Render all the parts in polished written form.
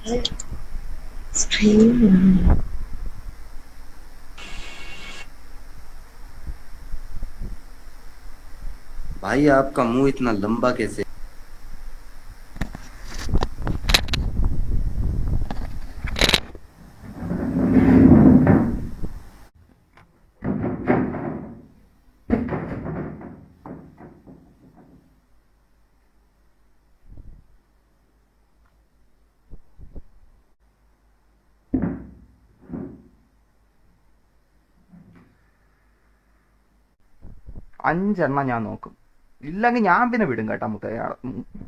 Stream भाई आपका मुंह इतना लंबा कैसे? 5 എണ്ണം ഞാൻ നോക്കും. ഇല്ലെങ്കിൽ ഞാൻ പിന്നെ വിടും കേട്ടാ മുത്തയ്യ.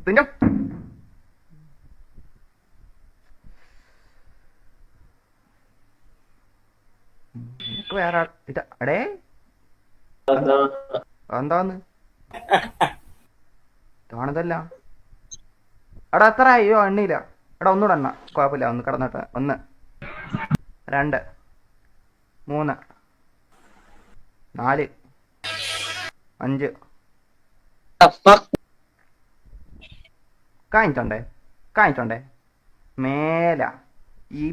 പിന്നെ നിനക്ക് വേറെ അടേ എന്താന്ന് കാണുന്നതല്ല. എടാ എത്ര അയ്യോ എണ്ണയില്ല. എടാ ഒന്നുകൂടെ എണ്ണ, കുഴപ്പമില്ല, ഒന്ന് കിടന്നിട്ട്. 1 2 3 4 5 കാണിച്ചോണ്ടേ കാണിച്ചോണ്ടേ മേല ഈ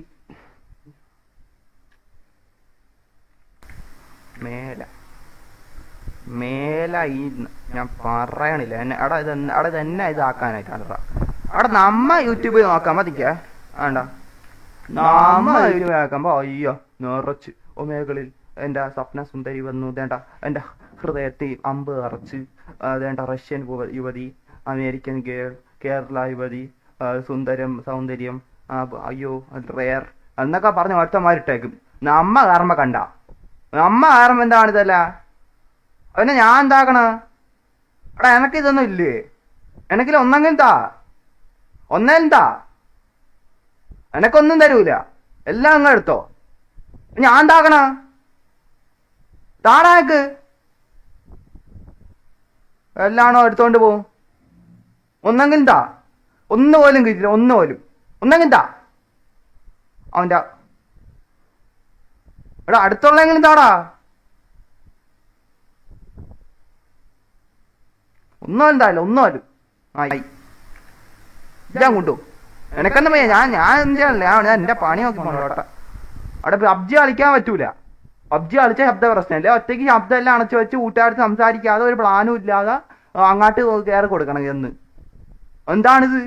മേല മേല ഈ ഞാൻ പറയണില്ല എന്നെ. അവിടെ ഇതെന്നെ ഇതാക്കാനായിട്ടാണ്. അവിടെ നമ്മ യൂട്യൂബിൽ നോക്കാൻ മതിക്കേ വേണ്ട. നമ്മ യൂട്യൂബിൽ നോക്കുമ്പോ അയ്യോ നിറച്ച് ഒമേകളിൽ എൻ്റെ സ്വപ്ന സുന്ദരി വന്നു, ദേണ്ട എൻ്റെ ഹൃദയത്തിൽ അമ്പ് അറച്ച്, ദേണ്ട റഷ്യൻ യുവതി, അമേരിക്കൻ ഗേൾ, കേരള യുവതി, സൗന്ദര്യം, അയ്യോ റെയർ എന്നൊക്കെ പറഞ്ഞ് ഒറ്റമാരിട്ടേക്കും. നമ്മ കർമ്മ കണ്ട നമ്മ കാരണം എന്താണ് ഇതല്ല. പിന്നെ ഞാൻ എന്താക്കണ? എടാ എനക്കിതൊന്നും ഇല്ലേ? എനക്കിൽ ഒന്നെങ്കിലും താ. എനക്കൊന്നും തരൂല, എല്ലാം അങ്ങ് എടുത്തോ. ഞാൻ എന്താക്കണ? താടാക്ക് എല്ലാണോ എടുത്തോണ്ട് പോവും. ഒന്നെങ്കിലും താ. ഒന്ന് പോലും കിട്ടില്ല, ഒന്നെങ്കിലും താ. അവൻ്റെ എടാ അടുത്തുള്ളെങ്കിലും താടാ. ഒന്നും എന്തായാലും ആയി ഞാൻ കൊണ്ടു. എനക്കെന്താ പയ്യ, ഞാൻ ഞാൻ എന്റെ പണി നോക്കി പോണോട്ടെ. അവിടെ പബ്ജി കളിക്കാൻ പറ്റൂല. പബ്ജി കളിച്ച ശബ്ദ പ്രശ്നമില്ല. ഒറ്റയ്ക്ക് ശബ്ദം എല്ലാം അണച്ചു വെച്ച് കൂട്ടുകാർക്ക് സംസാരിക്കാതെ ഒരു പ്ലാനും ഇല്ലാതെ അങ്ങോട്ട് കയറി കൊടുക്കണം എന്ന്. എന്താണിത്?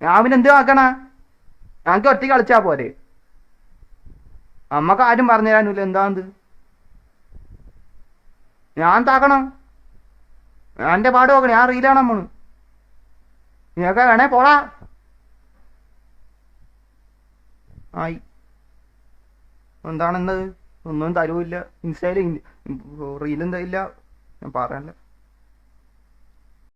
ഞാൻ പിന്നെ എന്ത് ആക്കണ? ഞങ്ങൾക്ക് ഒറ്റയ്ക്ക് കളിച്ചാ പോരെ? നമ്മക്ക് ആരും പറഞ്ഞു തരാനില്ല എന്താണിത്. ഞാൻ താക്കണം, ഞാൻ എൻ്റെ പാട് നോക്കണം. ഞാൻ റീലാണ് പോണ്. നീയൊക്കെ വേണേ പോടാ. ആയി എന്താണെന്നത് ഒന്നും തരൂല്ല. ഇൻസ്റ്റയിൽ റീലും തരില്ല. ഞാൻ പറയാനില്ല.